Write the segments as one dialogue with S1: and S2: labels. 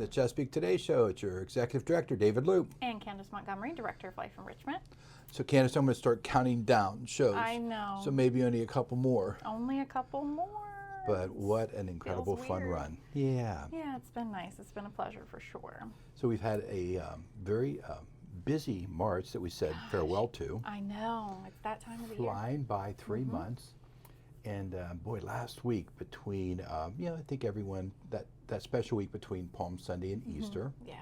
S1: the Chesapeake Today Show. It's your executive director, David Loop.
S2: And Candace Montgomery, Director of Life Enrichment.
S1: So Candace, I'm going to start counting down shows.
S2: I know.
S1: So maybe only a couple more.
S2: Only a couple more.
S1: But what an incredible fun run. Yeah.
S2: Yeah, it's been nice. It's been a pleasure for sure.
S1: So we've had a very busy March that we said farewell to.
S2: I know. It's that time of the year.
S1: Flying by 3 months. And boy, last week between, I think everyone, that special week between Palm Sunday and Easter.
S2: Yeah.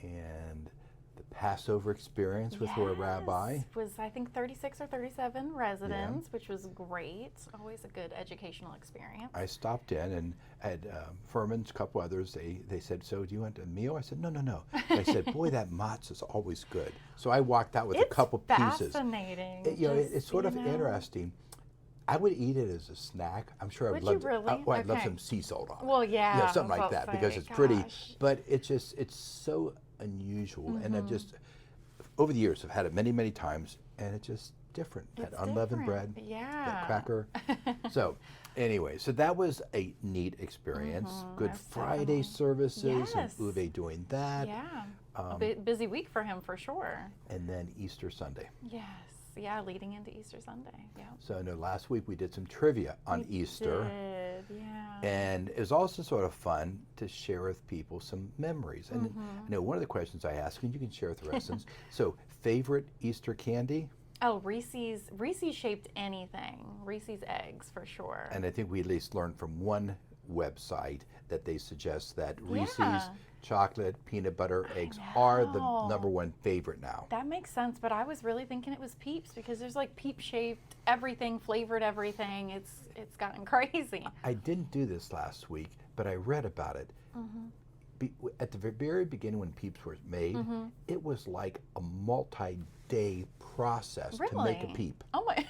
S1: And the Passover experience with Lord Rabbi.
S2: Was, I think, 36 or 37 residents, which was great. Always a good educational experience.
S1: I stopped in and had Furman's, a couple others. They said, "So do you want a meal?" I said, No. I said, "Boy, that matzah's always good." So I walked out with a couple pieces.
S2: Fascinating.
S1: It's sort of interesting. I would eat it as a snack. I'm sure I'd love I'd love some sea salt on it.
S2: Well, yeah.
S1: Something like that because it's pretty. But it's so unusual, and I've just over the years I've had it many times, and it's just different. That unleavened bread, that cracker. So anyway, so that was a neat experience. Good Friday services, and Uwe doing that.
S2: Yeah, a busy week for him for sure.
S1: And then Easter Sunday.
S2: Yes. Yeah, leading into Easter Sunday. Yeah.
S1: So I know last week we did some trivia on Easter.
S2: Did, yeah.
S1: And it was also sort of fun to share with people some memories. And I know one of the questions I asked, and you can share with the residents. So, favorite Easter candy?
S2: Oh, Reese's shaped anything. Reese's eggs for sure.
S1: And I think we at least learned from one website that they suggest that Reese's chocolate, peanut butter eggs are the #1 favorite now.
S2: That makes sense, but I was really thinking it was Peeps because there's like Peep shaped everything, flavored everything. It's gotten crazy.
S1: I didn't do this last week, but I read about it. At the very beginning when Peeps were made, it was like a multi-day process to make a Peep.
S2: Oh my!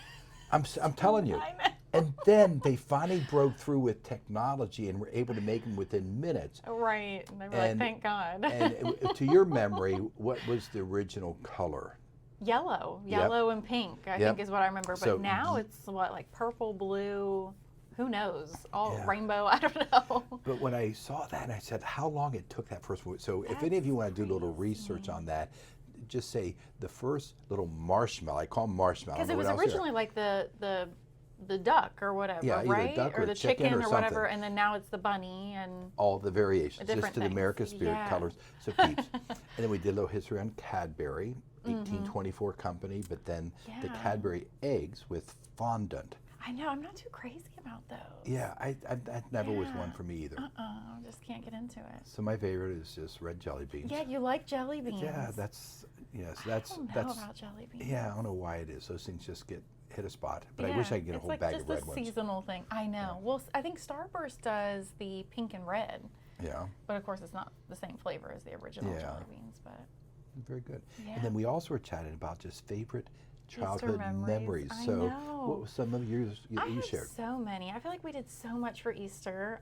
S1: I'm telling you.
S2: I know.
S1: And then they finally broke through with technology and were able to make them within minutes.
S2: Right. And they were like, thank God.
S1: And to your memory, what was the original color?
S2: Yellow and pink, I think is what I remember. But so now it's what, like purple, blue, who knows? All rainbow, I don't know.
S1: But when I saw that, I said, how long it took that first one. So if any of you want to do a little research on that, just say the first little marshmallow. I call them marshmallow.
S2: Because it was originally like the duck or whatever, right?
S1: Duck
S2: or the chicken or whatever, and then now it's the bunny and
S1: all the variations, just to the
S2: things.
S1: American spirit colors. So Peeps. And then we did a little history on Cadbury, 1824 company, but then the Cadbury eggs with fondant.
S2: I know, I'm not too crazy about those.
S1: Yeah, I never was one for me either.
S2: I just can't get into it.
S1: So my favorite is just red jelly beans.
S2: Yeah, you like jelly beans.
S1: Yeah, that's
S2: I don't know about jelly beans.
S1: Yeah, I don't know why it is. Those things just hit a spot. But I wish I could get a whole bag of red ones.
S2: It's like just a seasonal thing. I know. Yeah. Well, I think Starburst does the pink and red.
S1: Yeah.
S2: But of course, it's not the same flavor as the original jelly beans. But
S1: very good. Yeah. And then we also were chatting about just favorite childhood
S2: Easter
S1: memories.
S2: I
S1: so
S2: know.
S1: What were some of yours you shared?
S2: So many. I feel like we did so much for Easter.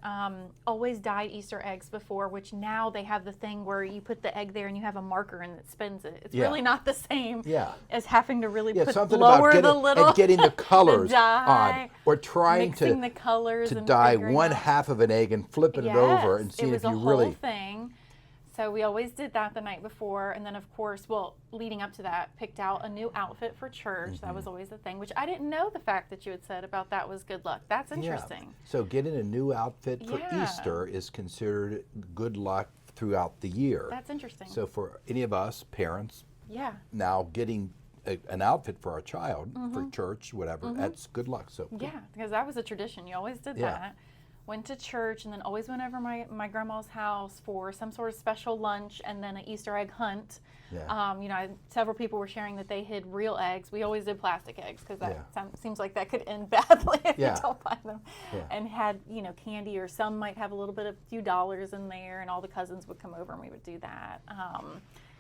S2: Always dyed Easter eggs before, which now they have the thing where you put the egg there and you have a marker and it spins it. It's really not the same as having to really lower
S1: and getting the colors on, or trying
S2: mixing the colors
S1: to dye one half of an egg and flipping it over and seeing if you really.
S2: It was a whole thing. So we always did that the night before, and then of course, leading up to that, picked out a new outfit for church. That was always the thing, which I didn't know the fact that you had said about that was good luck. That's interesting.
S1: Yeah. So getting a new outfit for Easter is considered good luck throughout the year.
S2: That's interesting.
S1: So for any of us parents, now getting an outfit for our child for church, whatever, that's good luck. So
S2: because that was a tradition. You always did that. Went to church and then always went over my grandma's house for some sort of special lunch and then an Easter egg hunt. Yeah. Several people were sharing that they hid real eggs. We always did plastic eggs because that seems like that could end badly if you don't find them. Yeah. And had candy, or some might have a few dollars in there, and all the cousins would come over and we would do that.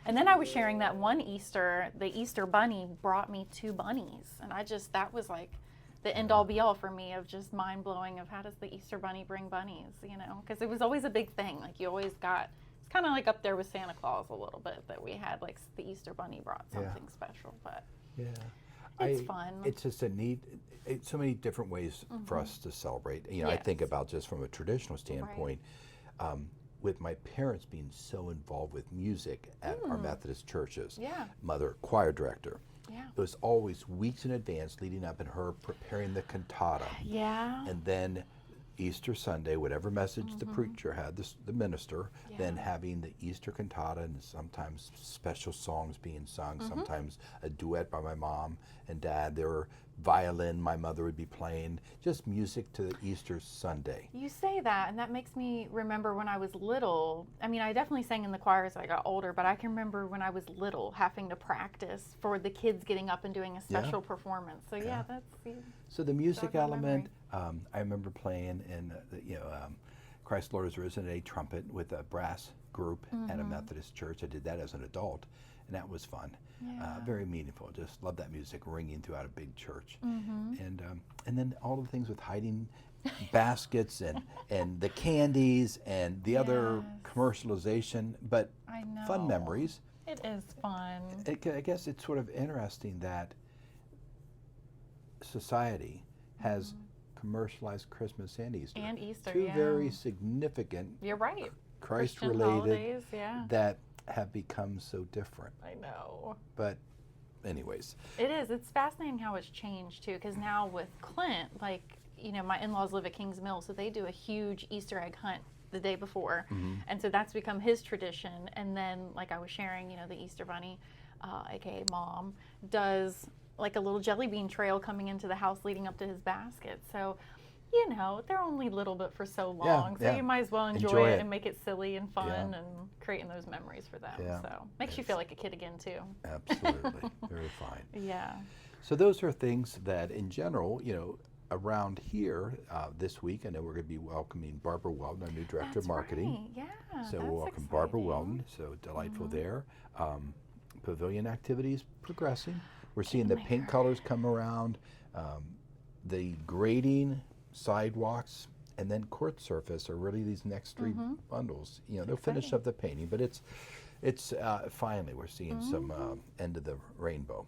S2: And then I was sharing that one Easter, the Easter bunny brought me 2 bunnies, and that was like the end all be all for me of just mind blowing of how does the Easter bunny bring bunnies, because it was always a big thing. Like you always got, it's kind of like up there with Santa Claus a little bit, that we had like the Easter bunny brought something special, but it's fun.
S1: It's just so many different ways for us to celebrate. I think about just from a traditional standpoint, with my parents being so involved with music at our Methodist churches,
S2: Yeah.
S1: mother choir director,
S2: Yeah.
S1: it was always weeks in advance leading up and her preparing the cantata.
S2: Yeah.
S1: And then Easter Sunday, whatever message the preacher had, the minister, then having the Easter cantata and sometimes special songs being sung, sometimes a duet by my mom and dad. There were violin my mother would be playing, just music to Easter Sunday.
S2: You say that, and that makes me remember when I was little. I mean, I definitely sang in the choir as I got older, but I can remember when I was little having to practice for the kids getting up and doing a special performance. So yeah, that's
S1: so the music element. I remember playing in Christ Lord is Risen, a trumpet with a brass group at a Methodist church. I did that as an adult, and that was fun. Very meaningful. Just love that music ringing throughout a big church. And then all the things with hiding baskets and the candies and the other commercialization, but fun memories.
S2: It is fun.
S1: I guess it's sort of interesting that society has commercialized Christmas and Easter.
S2: And Easter,
S1: two very significant,
S2: you're right,
S1: Christ-related that have become so different.
S2: I know.
S1: But anyways.
S2: It is. It's fascinating how it's changed too, because now with Clint, like, you know, my in-laws live at Kings Mill, so they do a huge Easter egg hunt the day before. And so that's become his tradition. And then, like I was sharing, you know, the Easter Bunny, aka Mom, does like a little jelly bean trail coming into the house leading up to his basket. So, you know, they're only little bit for so long, so you might as well enjoy it and make it silly and fun and creating those memories for them. So makes you feel like a kid again too.
S1: Absolutely. Very fine.
S2: Yeah.
S1: So those are things that in general, you know, around here this week, I know we're going to be welcoming Barbara Weldon, our new Director of Marketing.
S2: Right. Yeah.
S1: So we'll welcome Barbara Weldon, so delightful there. Pavilion activities progressing. We're seeing the paint colors come around, the grading, sidewalks, and then court surface are really these next three bundles. You know, they'll finish up the painting, but it's finally we're seeing some end of the rainbow.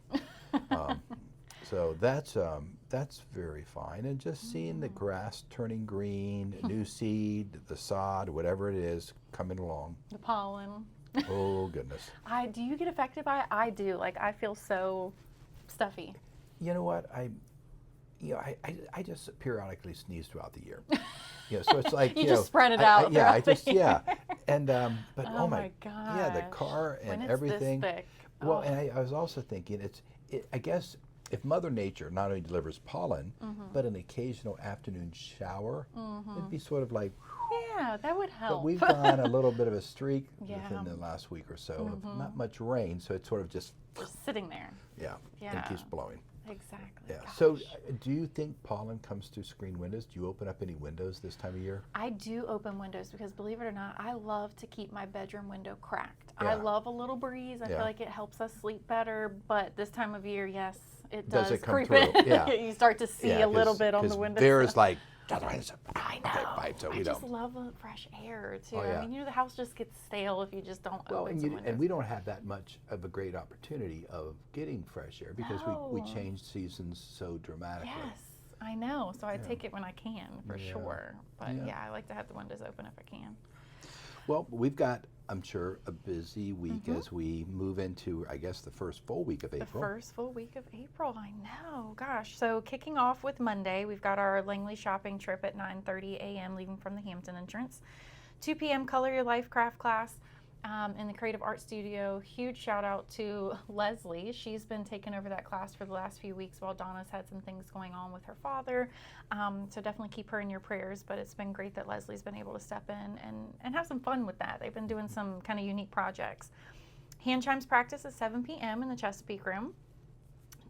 S1: So that's very fine, and just seeing the grass turning green, new seed, the sod, whatever it is, coming along.
S2: The pollen.
S1: Oh goodness.
S2: Do you get affected by it? I do. Like, I feel so stuffy.
S1: You know what? I just periodically sneeze throughout the year. You know, so it's like
S2: you just spread it out.
S1: And but
S2: oh my god.
S1: Yeah, the car and
S2: when it's
S1: everything.
S2: This thick.
S1: Well, and I was also thinking I guess if Mother Nature not only delivers pollen, but an occasional afternoon shower, it'd be sort of like.
S2: Yeah, that would help.
S1: But we've gone a little bit of a streak within the last week or so of not much rain, so it's sort of just
S2: sitting there.
S1: Yeah. And it keeps blowing.
S2: Exactly.
S1: Yeah. Gosh. So do you think pollen comes through screen windows? Do you open up any windows this time of year?
S2: I do open windows because, believe it or not, I love to keep my bedroom window cracked. I love a little breeze. I feel like it helps us sleep better, but this time of year, yes, it does creep in.
S1: Yeah.
S2: You start to see a little bit on the window.
S1: There's like,
S2: I know. I just love the fresh air too. I mean, you know, the house just gets stale if you just don't open some windows.
S1: And we don't have that much of a great opportunity of getting fresh air because we change seasons so dramatically.
S2: Yes, I know. So I take it when I can, for sure. But I like to have the windows open if I can.
S1: Well, we've got, I'm sure, a busy week as we move into, I guess, the first full week of April.
S2: The first full week of April, I know. Gosh, so kicking off with Monday, we've got our Langley shopping trip at 9:30 a.m. leaving from the Hampton entrance. 2 p.m. Color Your Life craft class in the Creative Art Studio. Huge shout out to Leslie. She's been taking over that class for the last few weeks while Donna's had some things going on with her father. So definitely keep her in your prayers, but it's been great that Leslie's been able to step in and have some fun with that. They've been doing some kind of unique projects. Hand chimes practice at 7 p.m. in the Chesapeake room.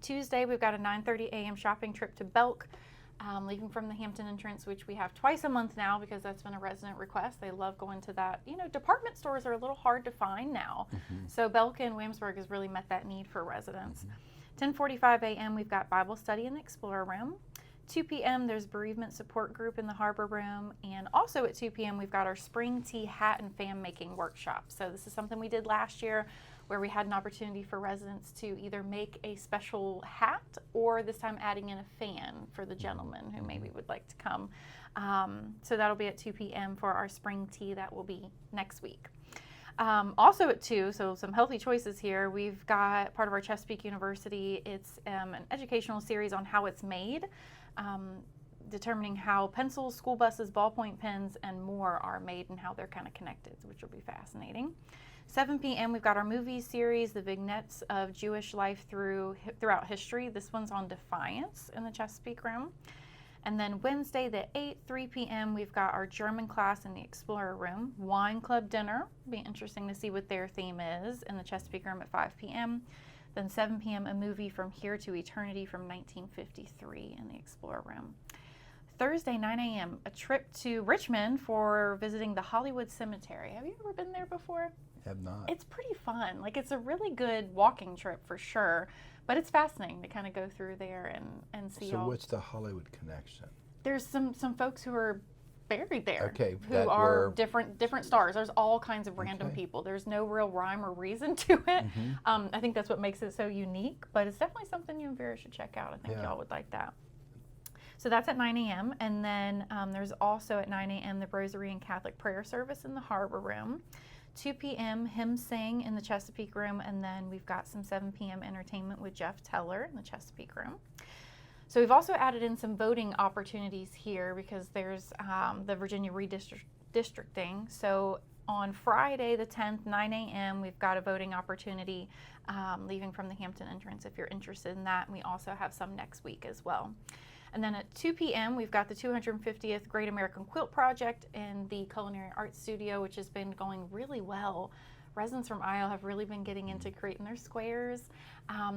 S2: Tuesday, we've got a 9:30 a.m. shopping trip to Belk. Leaving from the Hampton entrance, which we have twice a month now because that's been a resident request. They love going to that. You know, department stores are a little hard to find now. So Belk in Williamsburg has really met that need for residents. 10:45 a.m. we've got Bible study in the Explorer room. 2 p.m. there's bereavement support group in the Harbor room. And also at 2 p.m. we've got our spring tea hat and fan making workshop. So this is something we did last year where we had an opportunity for residents to either make a special hat or this time adding in a fan for the gentleman who maybe would like to come. So that'll be at 2 p.m. for our spring tea. That will be next week. Also at 2, so some healthy choices here. We've got part of our Chesapeake University. It's an educational series on how it's made, determining how pencils, school buses, ballpoint pens, and more are made and how they're kind of connected, which will be fascinating. 7 p.m. we've got our movie series, The Vignettes of Jewish Life Throughout History. This one's on Defiance in the Chesapeake Room. And then Wednesday the 8th, 3 p.m., we've got our German class in the Explorer Room. Wine Club dinner. Be interesting to see what their theme is in the Chesapeake Room at 5 p.m. Then 7 p.m., a movie From Here to Eternity from 1953 in the Explorer Room. Thursday, 9 a.m., a trip to Richmond for visiting the Hollywood Cemetery. Have you ever been there before?
S1: Have not.
S2: It's pretty fun. Like, it's a really good walking trip for sure, but it's fascinating to kind of go through there and see
S1: So what's the Hollywood connection?
S2: There's some folks who are buried there,
S1: okay,
S2: who are different stars. There's all kinds of random people. There's no real rhyme or reason to it. I think that's what makes it so unique, but it's definitely something you and Vera should check out. I think y'all would like that. So that's at 9 a.m. And then there's also at 9 a.m. the Rosary and Catholic Prayer Service in the Harbor Room. 2 p.m. hymn sing in the Chesapeake Room. And then we've got some 7 p.m. entertainment with Jeff Teller in the Chesapeake Room. So we've also added in some voting opportunities here because there's the Virginia redistricting. So on Friday the 10th, 9 a.m., we've got a voting opportunity leaving from the Hampton entrance if you're interested in that. And we also have some next week as well. And then at 2 p.m., we've got the 250th Great American Quilt Project in the Culinary Arts Studio, which has been going really well. Residents from Isle have really been getting into creating their squares.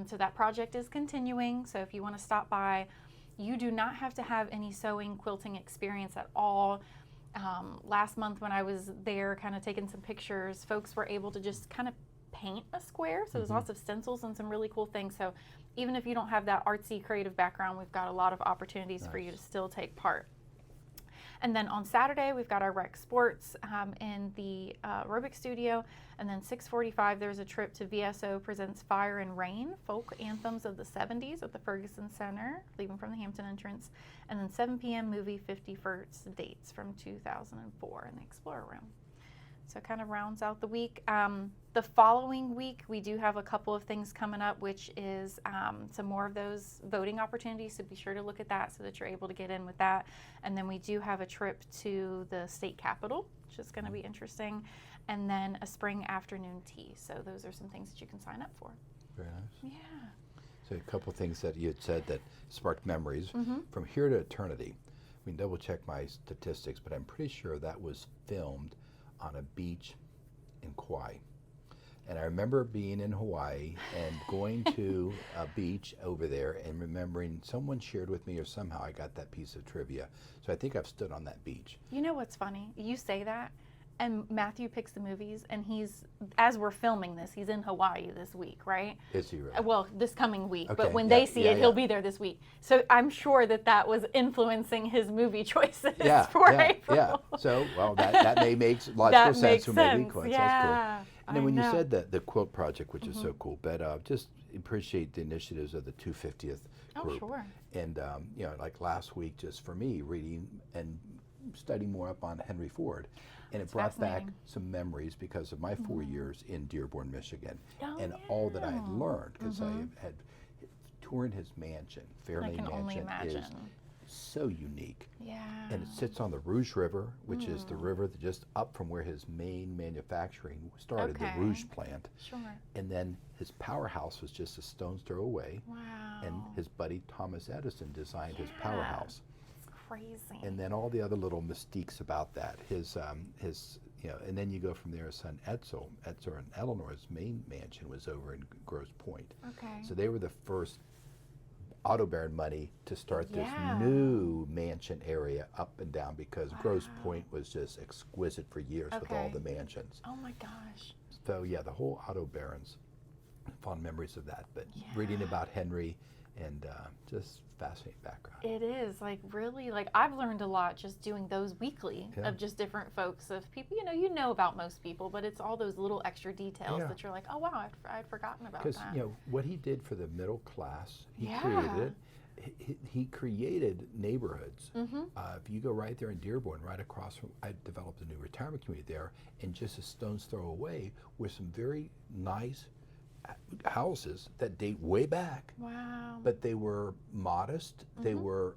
S2: So that project is continuing. So if you want to stop by, you do not have to have any sewing, quilting experience at all. Last month when I was there kind of taking some pictures, folks were able to just kind of paint a square. So there's lots of stencils and some really cool things. So even if you don't have that artsy creative background, we've got a lot of opportunities for you to still take part. And then on Saturday, we've got our rec sports in the aerobic studio. And then 6:45, there's a trip to VSO Presents Fire and Rain, folk anthems of the 70s at the Ferguson Center, leaving from the Hampton entrance. And then 7 p.m. movie 50 First Dates from 2004 in the Explorer Room. So it kind of rounds out the week. The following week, we do have a couple of things coming up, which is some more of those voting opportunities. So be sure to look at that so that you're able to get in with that. And then we do have a trip to the state capitol, which is going to be interesting. And then a spring afternoon tea. So those are some things that you can sign up for.
S1: Very nice.
S2: Yeah.
S1: So a couple of things that you had said that sparked memories. From Here to Eternity, we can double check my statistics, but I'm pretty sure that was filmed on a beach in Kauai. And I remember being in Hawaii and going to a beach over there and remembering someone shared with me, or somehow I got that piece of trivia. So I think I've stood on that beach. You
S2: know what's funny? You say that, and Matthew picks the movies, and he's, as we're filming this, he's in Hawaii this week, right?
S1: Is he really?
S2: Well, this coming week,
S1: okay.
S2: But when they see it, he'll be there this week. So I'm sure that was influencing his movie choices for April.
S1: Yeah, so, well, that may make logical sense for maybe quite.
S2: Yeah,
S1: that's cool. And then when you said that the quilt project, which is so cool, but just appreciate the initiatives of the 250th group.
S2: Oh, sure.
S1: And, you know, like last week, just for me, reading and studying more up on Henry Ford. And it brought back some memories because of my 4 years in Dearborn, Michigan, and all that I had learned, because I had toured his mansion. Fairlane Mansion is so unique.
S2: Yeah.
S1: And it sits on the Rouge River, which is the river that just up from where his main manufacturing started, the Rouge plant.
S2: Sure.
S1: And then his powerhouse was just a stone's throw away.
S2: Wow.
S1: And his buddy Thomas Edison designed his powerhouse.
S2: Crazy.
S1: And then all the other little mystiques about that. His you know, and then you go from there. His son Edsel and Eleanor's main mansion was over in Grosse Pointe.
S2: Okay.
S1: So they were the first auto baron money to start this new mansion area up and down, because Grosse Pointe was just exquisite for years with all the mansions.
S2: Oh my gosh.
S1: So yeah, the whole auto barons, fond memories of that. But reading about Henry and just fascinating background.
S2: It is, like, really, like, I've learned a lot just doing those weekly of just different folks, of people, you know about most people, but it's all those little extra details that you're like, oh wow, I'd forgotten about that.
S1: Because, you know, what he did for the middle class, he created it, he created neighborhoods. If you go right there in Dearborn, right across from, I developed a new retirement community there, and just a stone's throw away with some very nice houses that date way back.
S2: Wow.
S1: But they were modest. They were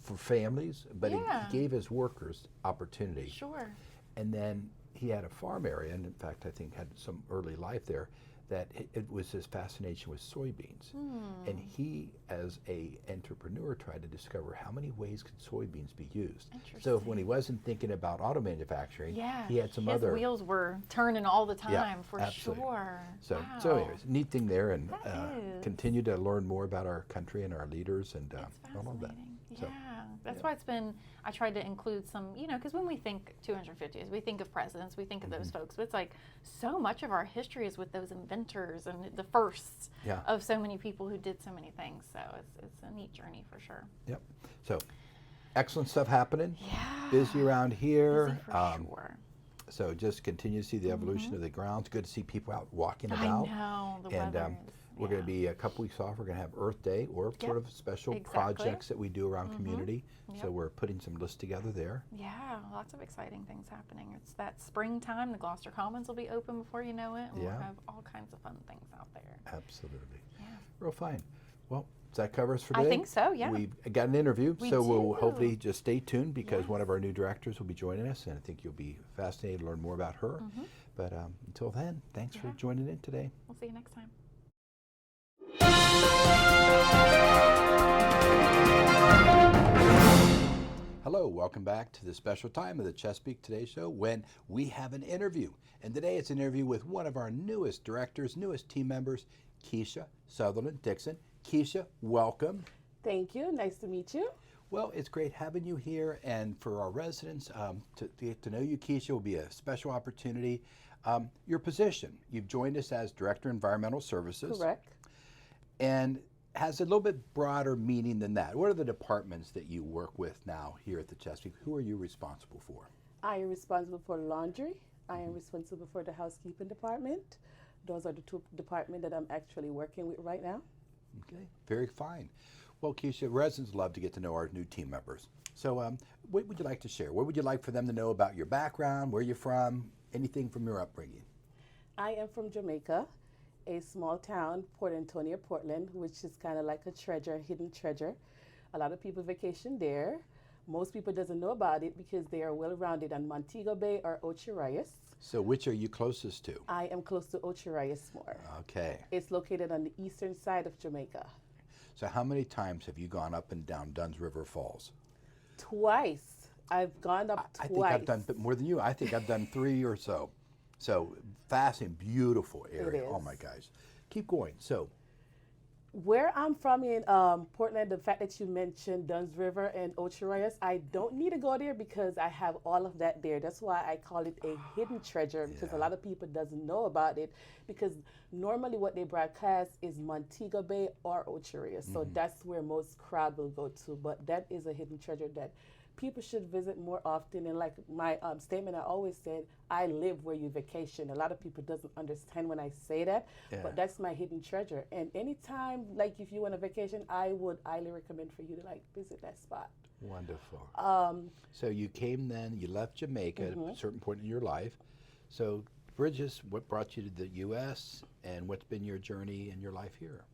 S1: for families, but he gave his workers opportunity.
S2: Sure.
S1: And then he had a farm area, and in fact, I think had some early life there, that it was his fascination with soybeans. And he, as a entrepreneur, tried to discover how many ways could soybeans be used. So when he wasn't thinking about auto manufacturing, he had some other...
S2: His wheels were turning all the time,
S1: yeah,
S2: for
S1: absolutely.
S2: sure.
S1: So,
S2: wow.
S1: so anyways, neat thing there, and
S2: That
S1: continue to learn more about our country and our leaders and all of that.
S2: Yeah, that's why it's been, I tried to include some, you know, because when we think 250s, we think of presidents, we think of those folks, but it's like so much of our history is with those inventors and the firsts of so many people who did so many things. So it's a neat journey for sure.
S1: Yep. So excellent stuff happening.
S2: Yeah.
S1: Busy around here.
S2: Busy for sure.
S1: So just continue to see the evolution of the grounds. Good to see people out walking about.
S2: I know, the
S1: and
S2: weather is,
S1: we're going to be a couple weeks off. We're going to have Earth Day or sort of special projects that we do around community. So we're putting some lists together there.
S2: Yeah, lots of exciting things happening. It's that springtime. The Gloucester Commons will be open before you know it. And we'll have all kinds of fun things out there.
S1: Absolutely.
S2: Yeah.
S1: Real fine. Well, does that cover us for today?
S2: I think so, yeah.
S1: We've got an interview, so we'll
S2: do.
S1: hopefully just stay tuned because one of our new directors will be joining us, and I think you'll be fascinated to learn more about her. But until then, thanks for joining in today.
S2: We'll see you next time.
S1: Hello, welcome back to the special time of the Chesapeake Today Show when we have an interview. And today it's an interview with one of our newest directors, newest team members, Keisha Sutherland Dixon. Keisha, welcome.
S3: Thank you. Nice to meet you.
S1: Well, it's great having you here, and for our residents to get to know you, Keisha, will be a special opportunity. Your position, you've joined us as Director of Environmental Services.
S3: Correct.
S1: And has a little bit broader meaning than that. What are the departments that you work with now here at the Chesapeake? Who are you responsible for?
S3: I am responsible for laundry. I am responsible for the housekeeping department. Those are the two departments that I'm actually working with right now.
S1: Okay, very fine. Well, Keisha, residents love to get to know our new team members. So what would you like to share? What would you like for them to know about your background, where you're from, anything from your upbringing?
S3: I am from Jamaica, a small town, Port Antonio, Portland, which is kind of like a treasure, hidden treasure. A lot of people vacation there. Most people doesn't know about it because they are well-rounded on Montego Bay or Ocho Rios.
S1: So which are you closest to?
S3: I am close to Ocho Rios more.
S1: Okay.
S3: It's located on the eastern side of Jamaica.
S1: So how many times have you gone up and down Dunn's River Falls?
S3: Twice. I've gone up twice.
S1: I think I've done more than you. I think I've done 3 or so. So fascinating, beautiful area.
S3: It is.
S1: Oh my gosh. Keep going. So
S3: where I'm from in Portland, the fact that you mentioned Dunn's River and Ocho Rios, I don't need to go there because I have all of that there. That's why I call it a hidden treasure, because a lot of people doesn't know about it, because normally what they broadcast is Montego Bay or Ocho Rios. So that's where most crowd will go to. But that is a hidden treasure that people should visit more often. And like my statement, I always said, I live where you vacation. A lot of people doesn't understand when I say that, but that's my hidden treasure. And anytime, like if you want a vacation, I would highly recommend for you to like visit that spot.
S1: wonderful. So you came then, you left Jamaica at a certain point in your life. So Bridges, what brought you to the U.S. and what's been your journey in your life here?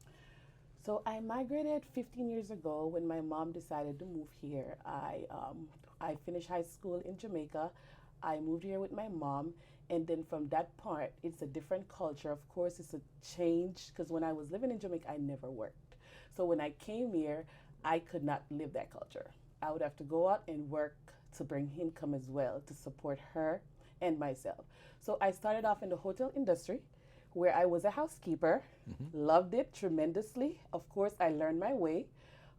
S3: So I migrated 15 years ago when my mom decided to move here. I finished high school in Jamaica. I moved here with my mom, and then from that point, it's a different culture. Of course, it's a change, because when I was living in Jamaica, I never worked. So when I came here, I could not live that culture. I would have to go out and work to bring income as well, to support her and myself. So I started off in the hotel industry, where I was a housekeeper, loved it tremendously. Of course, I learned my way.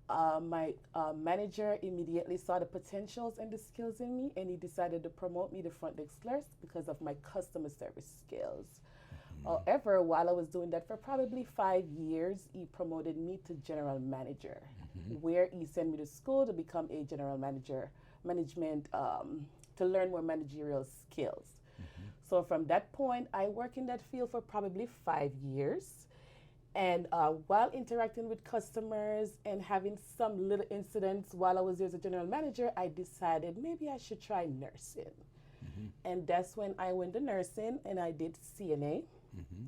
S3: My manager immediately saw the potentials and the skills in me, and he decided to promote me to front desk clerk because of my customer service skills. However, while I was doing that for probably 5 years, he promoted me to general manager, where he sent me to school to become a general manager, to learn more managerial skills. So from that point, I worked in that field for probably 5 years. And while interacting with customers and having some little incidents while I was there as a general manager, I decided maybe I should try nursing. Mm-hmm. And that's when I went to nursing and I did CNA. Mm-hmm.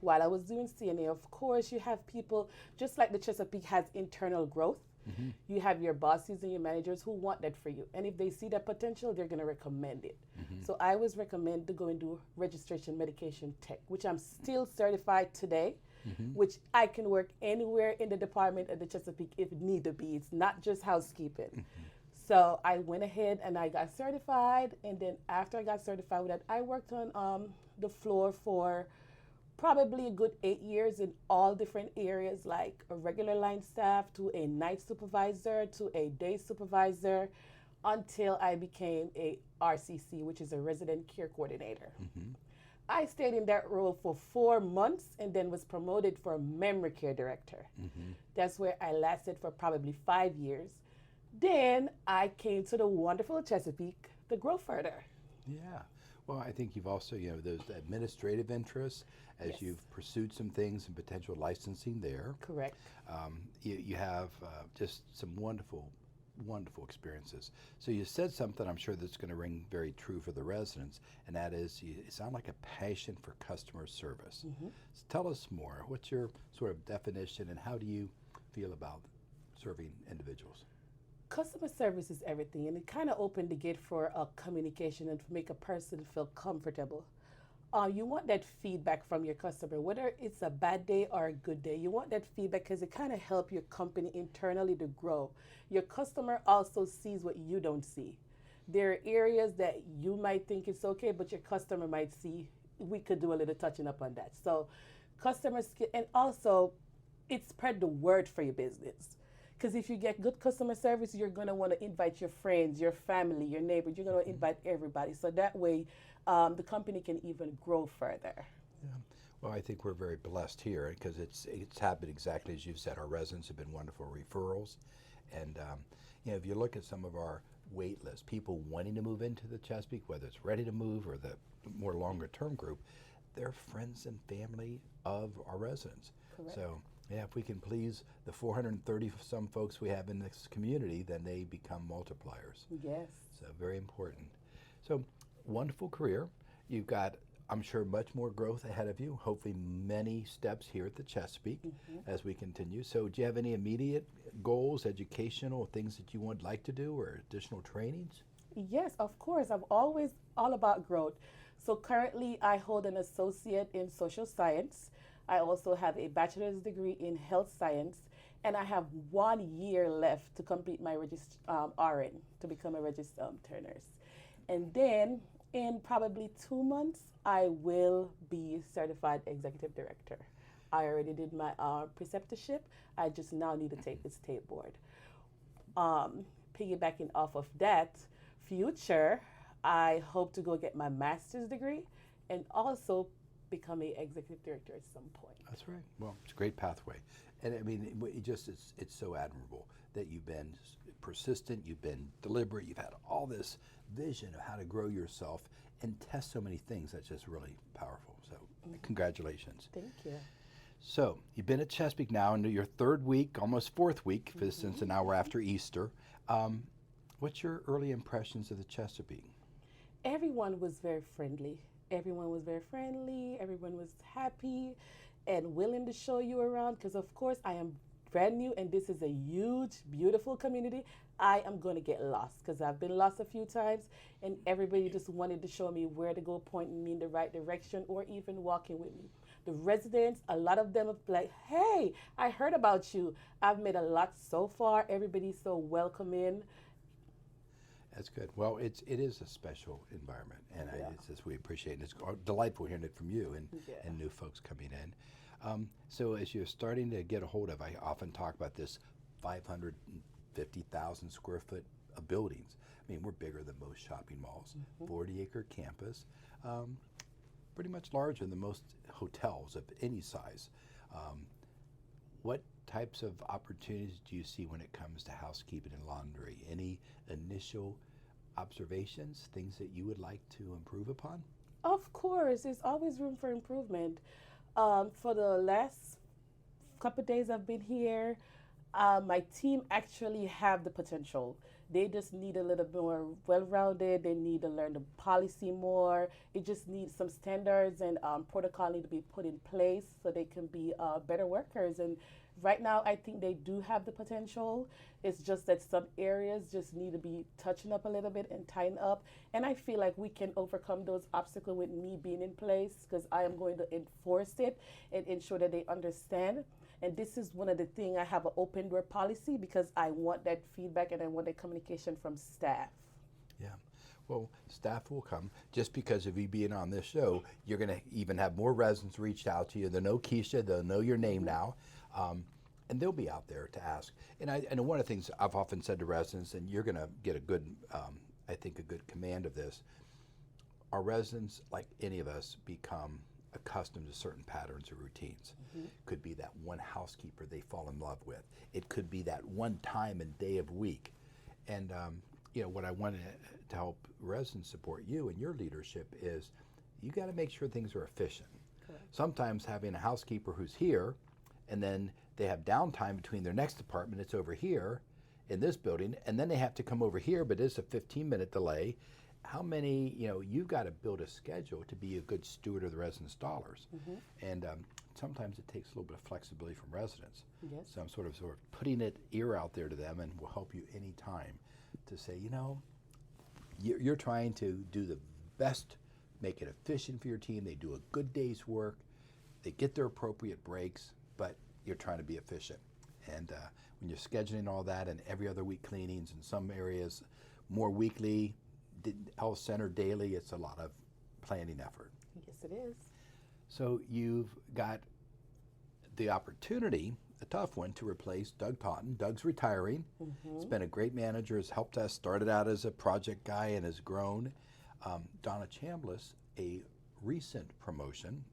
S3: While I was doing CNA, of course, you have people, just like the Chesapeake has internal growth. Mm-hmm. You have your bosses and your managers who want that for you. And if they see that potential, they're going to recommend it. Mm-hmm. So I was recommended to go and do registration medication tech, which I'm still certified today, mm-hmm. which I can work anywhere in the department at the Chesapeake if need to be. It's not just housekeeping. Mm-hmm. So I went ahead and I got certified. And then after I got certified with that, I worked on the floor for probably a good 8 years in all different areas, like a regular line staff to a night supervisor to a day supervisor, until I became a RCC, which is a resident care coordinator. Mm-hmm. I stayed in that role for 4 months and then was promoted for memory care director. Mm-hmm. That's where I lasted for probably 5 years. Then I came to the wonderful Chesapeake to grow further.
S1: Yeah. Well, I think you've also, those administrative interests as yes. you've pursued some things and potential licensing there.
S3: Correct.
S1: You have just some wonderful experiences. So you said something I'm sure that's going to ring very true for the residents, and that is you sound like a passion for customer service. Mm-hmm. So tell us more. What's your sort of definition, and how do you feel about serving individuals?
S3: Customer service is everything, and it kind of opened the gate for a communication and to make a person feel comfortable. You want that feedback from your customer, whether it's a bad day or a good day. You want that feedback because it kind of helps your company internally to grow. Your customer also sees what you don't see. There are areas that you might think it's okay, but your customer might see we could do a little touching up on that. So customers, and also it spread the word for your business. Because if you get good customer service, you're going to want to invite your friends, your family, your neighbors. You're going to invite everybody. So that way, the company can even grow further.
S1: Yeah. Well, I think we're very blessed here because it's happened exactly as you've said. Our residents have been wonderful referrals. And, if you look at some of our wait lists, people wanting to move into the Chesapeake, whether it's ready to move or the more longer term group, they're friends and family of our residents.
S3: Correct.
S1: So, yeah, if we can please the 430 some folks we have in this community, then they become multipliers.
S3: Yes.
S1: So very important. So wonderful career. You've got, I'm sure, much more growth ahead of you. Hopefully many steps here at the Chesapeake as we continue. So do you have any immediate goals, educational things that you would like to do or additional trainings?
S3: Yes, of course. I'm always all about growth. So currently I hold an associate in social science. I also have a bachelor's degree in health science, and I have 1 year left to complete my RN to become a registered nurse. And then in probably 2 months, I will be certified executive director. I already did my preceptorship. I just now need to take the state board. Piggybacking off of that, future, I hope to go get my master's degree and also become an executive director at some point.
S1: That's right. Well, it's a great pathway. And I mean, it's so admirable that you've been persistent, you've been deliberate, you've had all this vision of how to grow yourself and test so many things. That's just really powerful. So congratulations.
S3: Thank you.
S1: So you've been at Chesapeake now into your 3rd week, almost 4th week, since an hour after Easter. What's your early impressions of the Chesapeake?
S3: Everyone was very friendly. Everyone was very friendly. Everyone was happy and willing to show you around because, of course, I am brand new and this is a huge, beautiful community. I am going to get lost because I've been lost a few times and everybody just wanted to show me where to go, pointing me in the right direction or even walking with me. The residents, a lot of them are like, hey, I heard about you. I've met a lot so far. Everybody's so welcoming.
S1: That's good. Well, it is a special environment, and it's just, we appreciate it. It's delightful hearing it from you and new folks coming in. So as you're starting to get a hold of, I often talk about this 550,000 square foot of buildings. I mean, we're bigger than most shopping malls. 40-acre campus, pretty much larger than most hotels of any size. What types of opportunities do you see when it comes to housekeeping and laundry? Any initial observations, things that you would like to improve upon?
S3: Of course, there's always room for improvement. For the last couple days I've been here, my team actually have the potential. They just need a little more well-rounded. They need to learn the policy more. It just needs some standards and protocol need to be put in place so they can be better workers. And right now, I think they do have the potential. It's just that some areas just need to be touching up a little bit and tighten up. And I feel like we can overcome those obstacles with me being in place because I am going to enforce it and ensure that they understand. And this is one of the things I have an open door policy because I want that feedback and I want that communication from staff.
S1: Yeah. Well, staff will come. Just because of you being on this show, you're going to even have more residents reach out to you. They'll know Keisha, they'll know your name now, and they'll be out there to ask. And one of the things I've often said to residents, and you're going to get a good, I think, a good command of this, our residents, like any of us, become accustomed to certain patterns or routines. Could be that one housekeeper they fall in love with. It could be that one time and day of week. And what I want to help residents support you and your leadership is you got to make sure things are efficient.
S3: Correct.
S1: Sometimes having a housekeeper who's here and then they have downtime between their next department, it's over here in this building, and then they have to come over here, but it's a 15-minute delay. How many, you've got to build a schedule to be a good steward of the residents' dollars. And sometimes it takes a little bit of flexibility from residents.
S3: Yes.
S1: So I'm sort of putting it ear out there to them and will help you anytime to say, you're trying to do the best, make it efficient for your team. They do a good day's work. They get their appropriate breaks, but you're trying to be efficient. And when you're scheduling all that and every other week cleanings in some areas, more weekly, health center daily, it's a lot of planning effort.
S3: Yes, it is.
S1: So you've got the opportunity, a tough one, to replace Doug Totten. Doug's retiring. He's been a great manager, has helped us, started out as a project guy and has grown. Donna Chambliss, a recent promotion,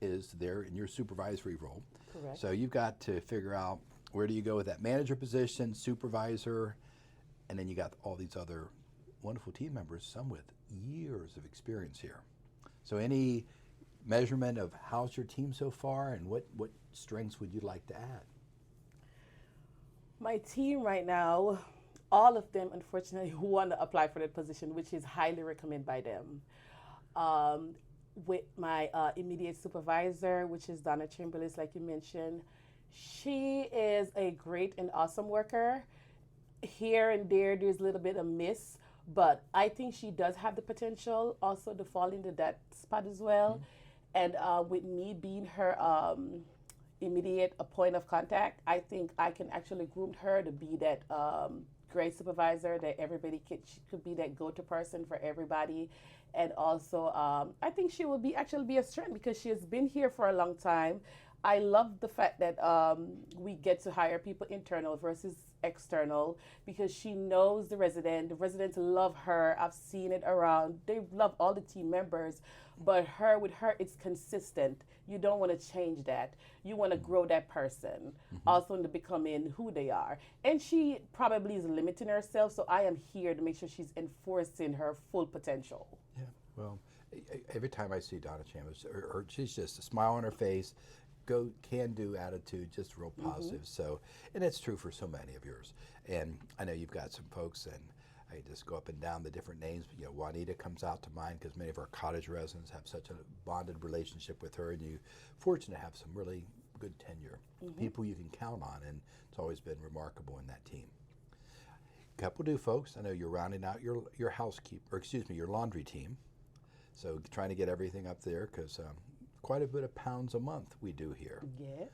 S1: is there in your supervisory role.
S3: Correct.
S1: So you've got to figure out where do you go with that manager position, supervisor, and then you got all these other wonderful team members, some with years of experience here. So any measurement of how's your team so far and what strengths would you like to add?
S3: My team right now, all of them unfortunately want to apply for that position, which is highly recommended by them. With my immediate supervisor, which is Donna Chambliss, like you mentioned, she is a great and awesome worker. Here and there's a little bit of miss, but I think she does have the potential also to fall into that spot as well. And with me being her immediate point of contact, I think I can actually groom her to be that great supervisor that everybody she could be that go-to person for everybody. And also, I think she will actually be a strength because she has been here for a long time. I love the fact that we get to hire people internal versus external because she knows the resident. The residents love her. I've seen it around. They love all the team members, but with her, it's consistent. You don't want to change that. You want to grow that person, also into becoming who they are. And she probably is limiting herself, so I am here to make sure she's enforcing her full potential.
S1: Yeah, well, every time I see Donna Chambliss, she's just a smile on her face, can-do attitude, just real positive. So, and it's true for so many of yours. And I know you've got some folks, and I just go up and down the different names. Juanita comes out to mind because many of our cottage residents have such a bonded relationship with her, and you're fortunate to have some really good tenure, people you can count on, and it's always been remarkable in that team. Couple new folks. I know you're rounding out your your laundry team. So trying to get everything up there because quite a bit of pounds a month we do here.
S3: Yes.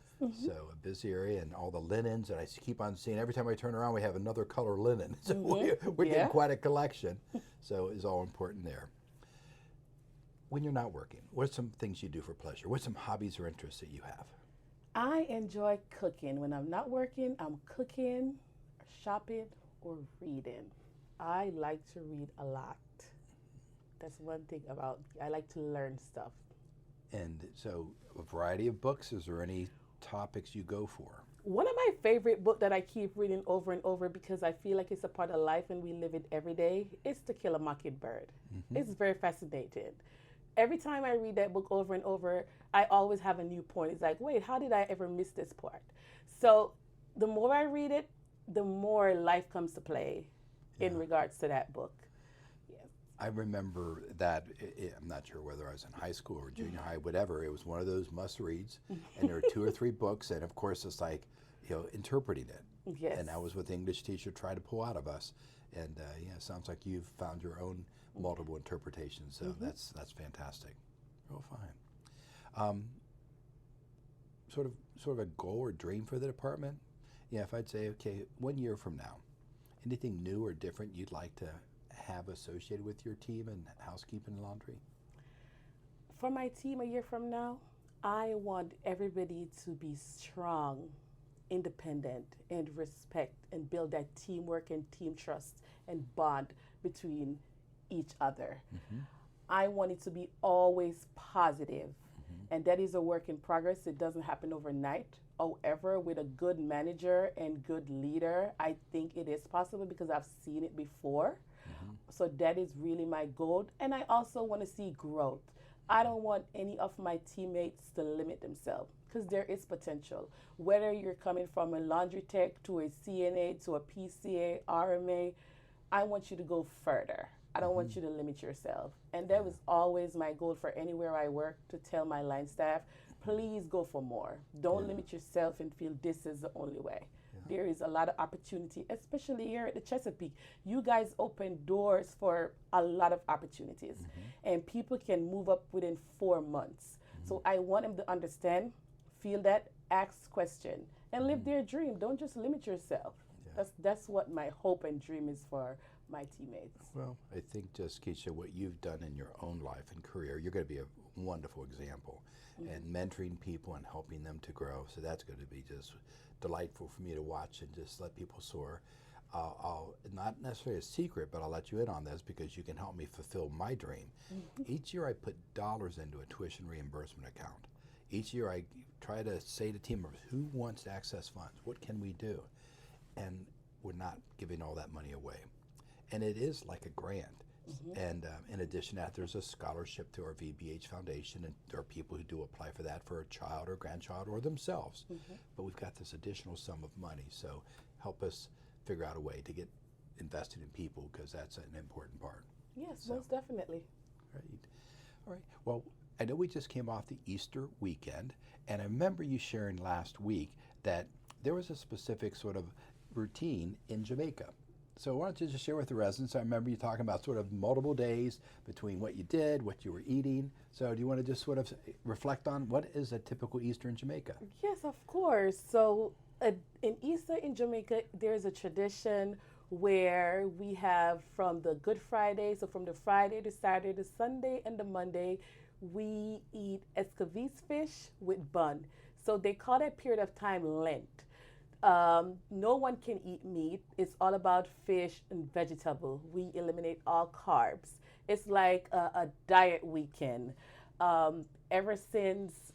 S1: So a busy area and all the linens, and I keep on seeing every time I turn around we have another color linen. So we're getting quite a collection. So it's all important there. When you're not working, what are some things you do for pleasure? What's some hobbies or interests that you have?
S3: I enjoy cooking. When I'm not working, I'm cooking, shopping, or reading. I like to read a lot. That's one thing I like to learn stuff.
S1: And so a variety of books, is there any topics you go for?
S3: One of my favorite books that I keep reading over and over because I feel like it's a part of life and we live it every day is To Kill a Mockingbird. It's very fascinating. every time I read that book over and over, I always have a new point. It's like, wait, how did I ever miss this part? So the more I read it, the more life comes to play in regards to that book. Yes.
S1: I remember that, I'm not sure whether I was in high school or junior high, whatever, it was one of those must reads, and there were 2 or 3 books, and of course it's like, interpreting it.
S3: Yes.
S1: And that was what the English teacher tried to pull out of us. And it sounds like you've found your own multiple interpretations, so that's fantastic. Real fine. Sort of a goal or dream for the department? Yeah, if I'd say, okay, 1 year from now, anything new or different you'd like to have associated with your team in housekeeping and laundry?
S3: For my team a year from now, I want everybody to be strong, independent, and respect and build that teamwork and team trust and bond between each other. I want it to be always positive, and that is a work in progress. It doesn't happen overnight. However, with a good manager and good leader, I think it is possible because I've seen it before. So that is really my goal. And I also want to see growth. I don't want any of my teammates to limit themselves because there is potential. Whether you're coming from a laundry tech to a CNA to a PCA, RMA, I want you to go further. I don't want you to limit yourself. And that was always my goal for anywhere I work, to tell my line staff, please go for more. Don't limit yourself and feel this is the only way. There is a lot of opportunity, especially here at the Chesapeake. You guys open doors for a lot of opportunities, and people can move up within 4 months. So I want them to understand, feel that, ask question, and live their dream. Don't just limit yourself. That's what my hope and dream is for my teammates.
S1: Well, I think just, Keisha, what you've done in your own life and career, you're going to be a wonderful example, and mentoring people and helping them to grow. So that's going to be just delightful for me to watch and just let people soar. I'll not necessarily a secret, but I'll let you in on this because you can help me fulfill my dream. Each year I put dollars into a tuition reimbursement account. Each year I try to say to team members, who wants to access funds? What can we do? And we're not giving all that money away. And it is like a grant. And in addition to that, there's a scholarship through our VBH Foundation, and there are people who do apply for that for a child or grandchild or themselves. But we've got this additional sum of money, so help us figure out a way to get invested in people, because that's an important part.
S3: Yes, most definitely.
S1: Right. All right. Well, I know we just came off the Easter weekend, and I remember you sharing last week that there was a specific sort of routine in Jamaica. So why don't you just share with the residents? I remember you talking about sort of multiple days between what you did, what you were eating. So do you want to just sort of reflect on what is a typical Easter in Jamaica?
S3: Yes, of course. So in Easter in Jamaica, there's a tradition where we have from the Good Friday, so from the Friday to Saturday, the Sunday and the Monday, we eat escabeche fish with bun. So they call that period of time Lent. No one can eat meat. It's all about fish and vegetable. We eliminate all carbs. It's like a diet weekend. Ever since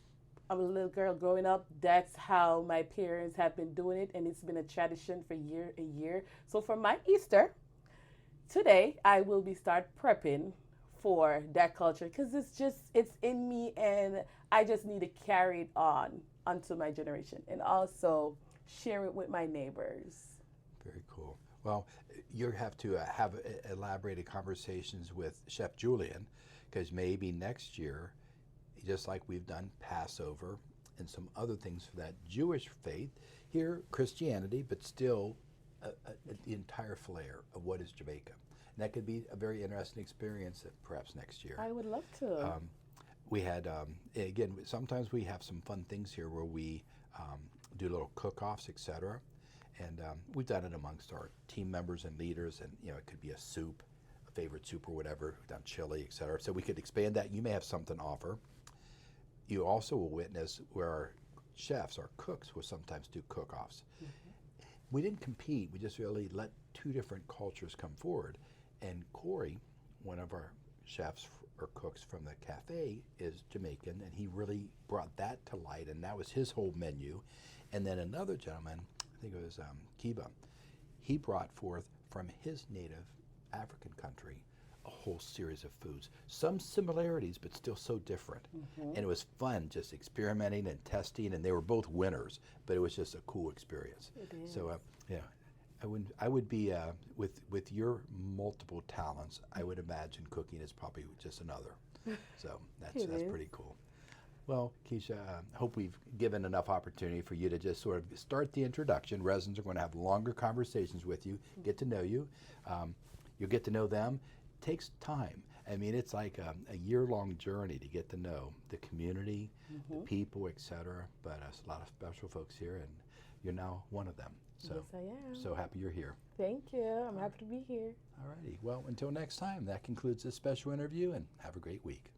S3: I'm a little girl growing up, that's how my parents have been doing it, and it's been a tradition for year and year. So for my Easter, today I will be start prepping for that culture because it's in me, and I just need to carry it on onto my generation, and also share it with my neighbors.
S1: Very cool. Well, you have to have elaborated conversations with Chef Julian, because maybe next year, just like we've done Passover and some other things for that Jewish faith, here Christianity, but still the entire flair of what is Jamaica. And that could be a very interesting experience perhaps next year.
S3: I would love to.
S1: We had, again, sometimes we have some fun things here where we do little cook-offs, etc. And we've done it amongst our team members and leaders, and it could be a soup, a favorite soup or whatever. We've done chili, etc. So we could expand that. You may have something to offer. You also will witness where our chefs, our cooks, will sometimes do cook-offs. We didn't compete. We just really let two different cultures come forward. And Corey, one of our chefs or cooks from the cafe, is Jamaican, and he really brought that to light, and that was his whole menu. And then another gentleman, I think it was Kiba, he brought forth from his native African country a whole series of foods. Some similarities, but still so different. And it was fun just experimenting and testing, and they were both winners, but it was just a cool experience.
S3: It is.
S1: So, yeah. I would be, with your multiple talents, I would imagine cooking is probably just another. So that's pretty cool. Well, Keisha, hope we've given enough opportunity for you to just sort of start the introduction. Residents are going to have longer conversations with you, get to know you. You'll get to know them. It takes time. I mean, it's like a year-long journey to get to know the community, the people, etc. But a lot of special folks here, and you're now one of them. So,
S3: yes, I am.
S1: So happy you're here.
S3: Thank you. I'm happy to be here.
S1: All righty. Well, until next time, that concludes this special interview, and have a great week.